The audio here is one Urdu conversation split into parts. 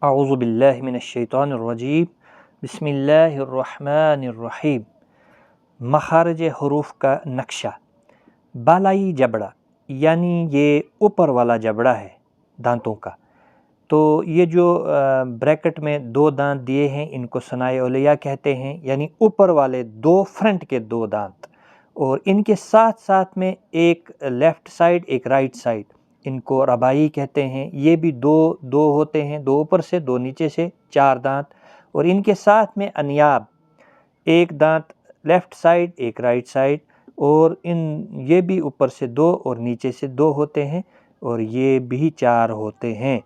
اعوذ باللہ من الشیطان الرجیم بسم اللہ الرحمن الرحیم۔ مخارج حروف کا نقشہ۔ بالائی جبڑا یعنی یہ اوپر والا جبڑا ہے دانتوں کا، تو یہ جو بریکٹ میں دو دانت دیے ہیں ان کو ثنائے علیہ کہتے ہیں، یعنی اوپر والے دو فرنٹ کے دو دانت، اور ان کے ساتھ ساتھ میں ایک لیفٹ سائڈ ایک رائٹ سائڈ، ان کو ربائی کہتے ہیں۔ یہ بھی دو ہوتے ہیں، دو اوپر سے دو نیچے سے، چار دانت، اور ان کے ساتھ میں انیاب، ایک دانت لیفٹ سائڈ ایک رائٹ سائڈ، اور یہ بھی اوپر سے دو اور نیچے سے دو ہوتے ہیں، اور یہ بھی چار ہوتے ہیں۔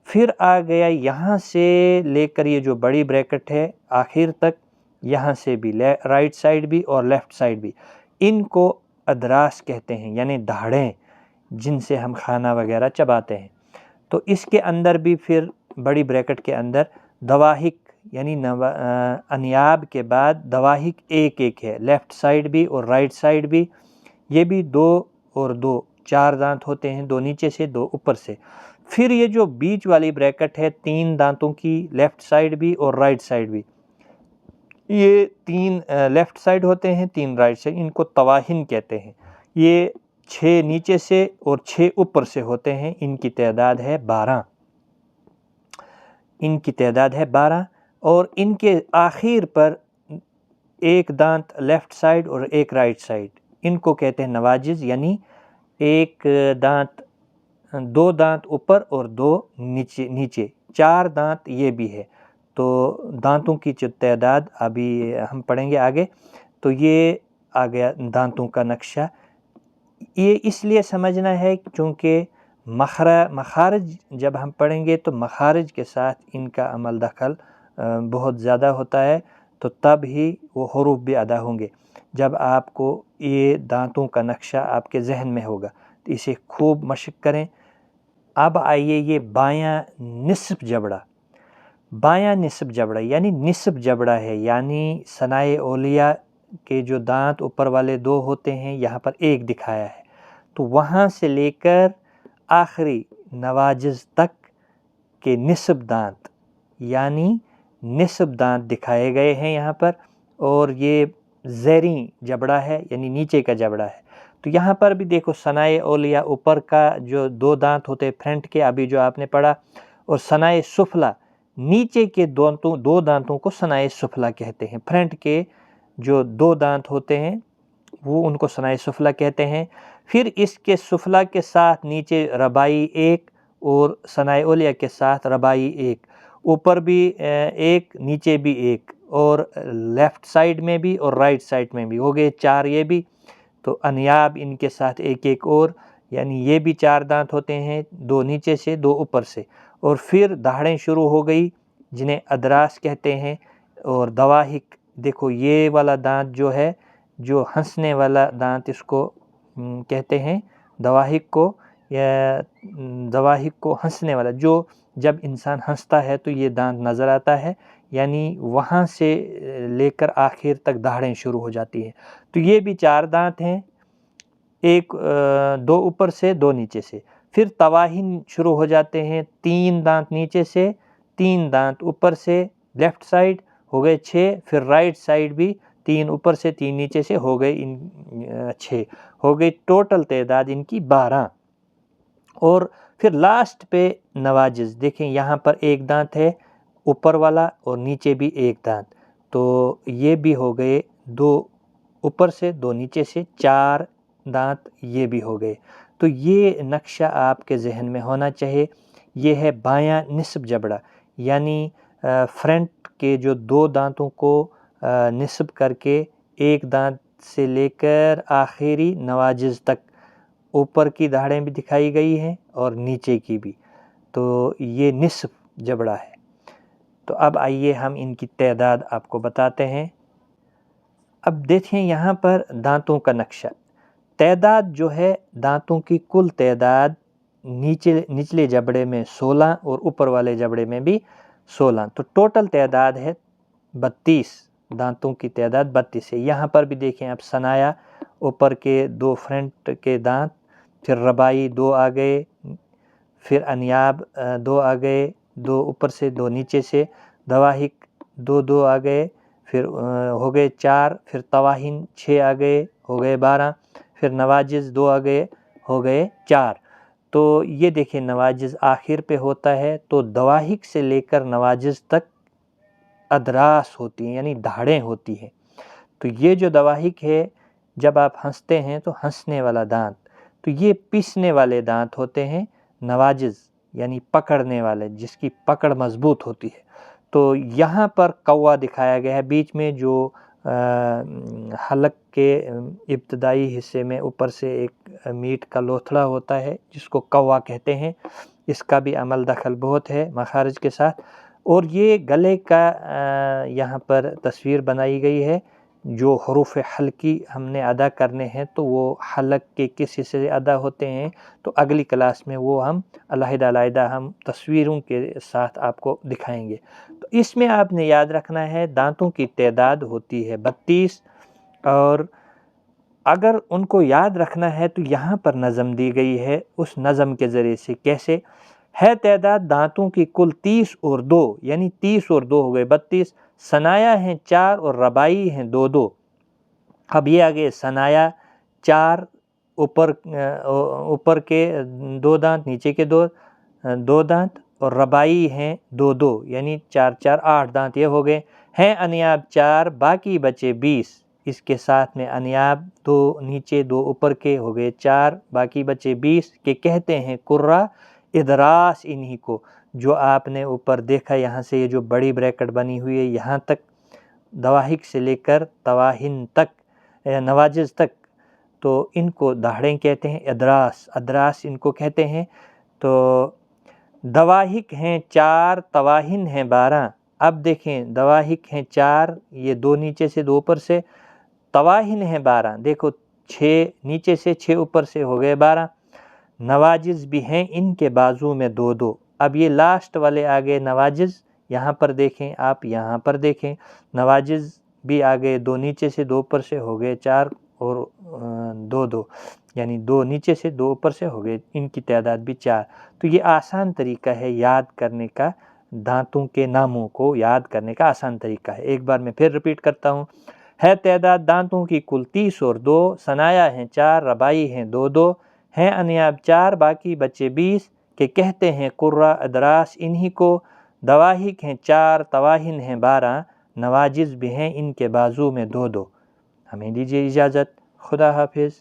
پھر آ گیا یہاں سے لے کر یہ جو بڑی بریکٹ ہے آخر تک، یہاں سے بھی رائٹ سائڈ بھی اور لیفٹ سائڈ بھی، ان کو ادراس کہتے ہیں، یعنی دھاڑیں جن سے ہم کھانا وغیرہ چباتے ہیں۔ تو اس کے اندر بھی پھر بڑی بریکٹ کے اندر دواہک یعنی انیاب کے بعد دواہک ایک ایک ہے، لیفٹ سائڈ بھی اور رائٹ سائڈ بھی، یہ بھی دو اور دو، چار دانت ہوتے ہیں، دو نیچے سے دو اوپر سے۔ پھر یہ جو بیچ والی بریکٹ ہے تین دانتوں کی، لیفٹ سائڈ بھی اور رائٹ سائڈ بھی، یہ تین لیفٹ سائڈ ہوتے ہیں، تین رائٹ سائڈ، ان کو تواہن کہتے ہیں۔ یہ 6 نیچے سے اور 6 اوپر سے ہوتے ہیں، ان کی تعداد ہے 12، اور ان کے آخر پر ایک دانت لیفٹ سائڈ اور ایک رائٹ سائڈ، ان کو کہتے ہیں نواجز، یعنی ایک دانت، دو دانت اوپر اور دو نیچے، چار دانت یہ بھی ہے۔ تو دانتوں کی جو تعداد ابھی ہم پڑھیں گے آگے، تو یہ آ گیا دانتوں کا نقشہ۔ یہ اس لیے سمجھنا ہے چونکہ مخارج جب ہم پڑھیں گے تو مخارج کے ساتھ ان کا عمل دخل بہت زیادہ ہوتا ہے، تو تب ہی وہ حروف بھی ادا ہوں گے جب آپ کو یہ دانتوں کا نقشہ آپ کے ذہن میں ہوگا، تو اسے خوب مشق کریں۔ اب آئیے یہ بایاں نصف جبڑا۔ بایاں نصف جبڑا یعنی نصف جبڑا ہے، یعنی ثنائے علیہ کے جو دانت اوپر والے دو ہوتے ہیں یہاں پر ایک دکھایا ہے، تو وہاں سے لے کر آخری نواجز تک کے نصف دانت، یعنی نصف دانت دکھائے گئے ہیں یہاں پر، اور یہ زیریں جبڑا ہے یعنی نیچے کا جبڑا ہے۔ تو یہاں پر بھی دیکھو ثنائے علیہ اوپر کا جو دو دانت ہوتے فرنٹ کے، ابھی جو آپ نے پڑھا، اور ثنائے سفلی نیچے کے دو دانتوں کو ثنائے سفلی کہتے ہیں۔ فرنٹ کے جو دو دانت ہوتے ہیں وہ ان کو ثنائے سفلی کہتے ہیں۔ پھر اس کے سفلی کے ساتھ نیچے ربائی ایک، اور ثنائے علیہ کے ساتھ ربائی ایک، اوپر بھی ایک نیچے بھی ایک، اور لیفٹ سائڈ میں بھی اور رائٹ سائڈ میں بھی، ہو گئے چار یہ بھی۔ تو انیاب ان کے ساتھ ایک ایک اور، یعنی یہ بھی چار دانت ہوتے ہیں، دو نیچے سے دو اوپر سے، اور پھر دھاڑیں شروع ہو گئی جنہیں ادراس کہتے ہیں، اور دواہک، دیکھو یہ والا دانت جو ہے، جو ہنسنے والا دانت اس کو کہتے ہیں دواہک کو، یا دواہک کو ہنسنے والا، جو جب انسان ہنستا ہے تو یہ دانت نظر آتا ہے، یعنی وہاں سے لے کر آخر تک دھاڑیں شروع ہو جاتی ہیں۔ تو یہ بھی چار دانت ہیں، ایک دو اوپر سے دو نیچے سے۔ پھر تواہن شروع ہو جاتے ہیں، تین دانت نیچے سے، تین دانت اوپر سے، لیفٹ سائڈ ہو گئے 6، پھر رائٹ سائڈ بھی تین اوپر سے تین نیچے سے، ہو گئے 6، ہو گئی ٹوٹل تعداد ان کی 12۔ اور پھر لاسٹ پہ نواجز، دیکھیں یہاں پر ایک دانت ہے اوپر والا اور نیچے بھی ایک دانت، تو یہ بھی ہو گئے دو اوپر سے دو نیچے سے، چار دانت یہ بھی ہو گئے۔ تو یہ نقشہ آپ کے ذہن میں ہونا چاہیے۔ یہ ہے بایاں نصف جبڑا، یعنی فرنٹ کے جو دو دانتوں کو نصب کر کے ایک دانت سے لے کر آخری نواجز تک، اوپر کی دھاڑیں بھی دکھائی گئی ہیں اور نیچے کی بھی، تو یہ نصف جبڑا ہے۔ تو اب آئیے ہم ان کی تعداد آپ کو بتاتے ہیں۔ اب دیکھیں یہاں پر دانتوں کا نقشہ، تعداد جو ہے دانتوں کی کل تعداد نچلے جبڑے میں 16 اور اوپر والے جبڑے میں بھی 16، تو ٹوٹل تعداد ہے 32، دانتوں کی تعداد 32 ہے۔ یہاں پر بھی دیکھیں اب ثنایا، اوپر کے دو فرنٹ کے دانت، پھر ربائی دو آ گئے، پھر انیاب دو آ گئے، دو اوپر سے دو نیچے سے، دواحق دو دو آ گئے، پھر ہو گئے 4، پھر طواہن 6 آ گئے، ہو گئے 12، پھر نواجز 2 آ گئے، ہو گئے 4۔ تو یہ دیکھیں نواجز آخر پہ ہوتا ہے، تو دواحق سے لے کر نواجز تک ادراس ہوتی ہیں، یعنی دھاڑیں ہوتی ہیں۔ تو یہ جو دواحق ہے، جب آپ ہنستے ہیں تو ہنسنے والا دانت، تو یہ پیسنے والے دانت ہوتے ہیں نواجز، یعنی پکڑنے والے، جس کی پکڑ مضبوط ہوتی ہے۔ تو یہاں پر کوا دکھایا گیا ہے، بیچ میں جو حلق کے ابتدائی حصے میں اوپر سے ایک میٹ کا لوتھڑا ہوتا ہے جس کو کوا کہتے ہیں، اس کا بھی عمل دخل بہت ہے مخارج کے ساتھ۔ اور یہ گلے کا یہاں پر تصویر بنائی گئی ہے، جو حروف حلقی ہم نے ادا کرنے ہیں تو وہ حلق کے کس حصے سے ادا ہوتے ہیں، تو اگلی کلاس میں وہ ہم علیحدہ ہم تصویروں کے ساتھ آپ کو دکھائیں گے۔ تو اس میں آپ نے یاد رکھنا ہے دانتوں کی تعداد ہوتی ہے 32، اور اگر ان کو یاد رکھنا ہے تو یہاں پر نظم دی گئی ہے، اس نظم کے ذریعے سے کیسے ہے: تعداد دانتوں کی کل 30 اور 2، یعنی 30 اور 2 ہو گئے 32، ثنایا ہیں 4 اور ربائی ہیں 2 2۔ اب یہ آگے ثنایا 4، اوپر کے 2 دانت، نیچے کے 2 دانت، اور ربائی ہیں 2 2، یعنی 4 4 8 دانت یہ ہو گئے۔ ہیں انیاب 4، باقی بچے 20، اس کے ساتھ میں انیاب 2 نیچے 2 اوپر کے ہو گئے 4، باقی بچے 20، کہ کہتے ہیں قرہ ادراس انہی کو۔ جو آپ نے اوپر دیکھا یہاں سے یہ جو بڑی بریکٹ بنی ہوئی ہے یہاں تک، دواحق سے لے کر طواہن تک، نواجز تک، تو ان کو دہاڑیں کہتے ہیں، ادراس ان کو کہتے ہیں۔ تو دواحق ہیں 4، طواہن ہیں 12۔ اب دیکھیں دواحق ہیں 4، یہ 2 نیچے سے 2 اوپر سے، طواہن ہیں 12، دیکھو 6 نیچے سے 6 اوپر سے ہو گئے 12۔ نواجز بھی ہیں ان کے بازو میں 2 2۔ اب یہ لاسٹ والے آگئے نواجز، یہاں پر دیکھیں آپ، یہاں پر دیکھیں نواجز بھی آگئے 2 نیچے سے 2 اوپر سے ہو گئے 4 اور 2 2، یعنی 2 نیچے سے 2 اوپر سے ہو گئے، ان کی تعداد بھی 4۔ تو یہ آسان طریقہ ہے یاد کرنے کا، دانتوں کے ناموں کو یاد کرنے کا آسان طریقہ ہے۔ ایک بار میں پھر ریپیٹ کرتا ہوں: ہے تعداد دانتوں کی کل 30 اور 2، ثنایا ہیں 4، ربائی ہیں 2 2، ہیں انیاب 4، باقی بچے 20، کہ کہتے ہیں قرہ ادراس انہی کو۔ دواحق ہیں 4، طواہن ہیں 12، نواجز بھی ہیں ان کے بازو میں 2 2۔ ہمیں دیجیے اجازت، خدا حافظ۔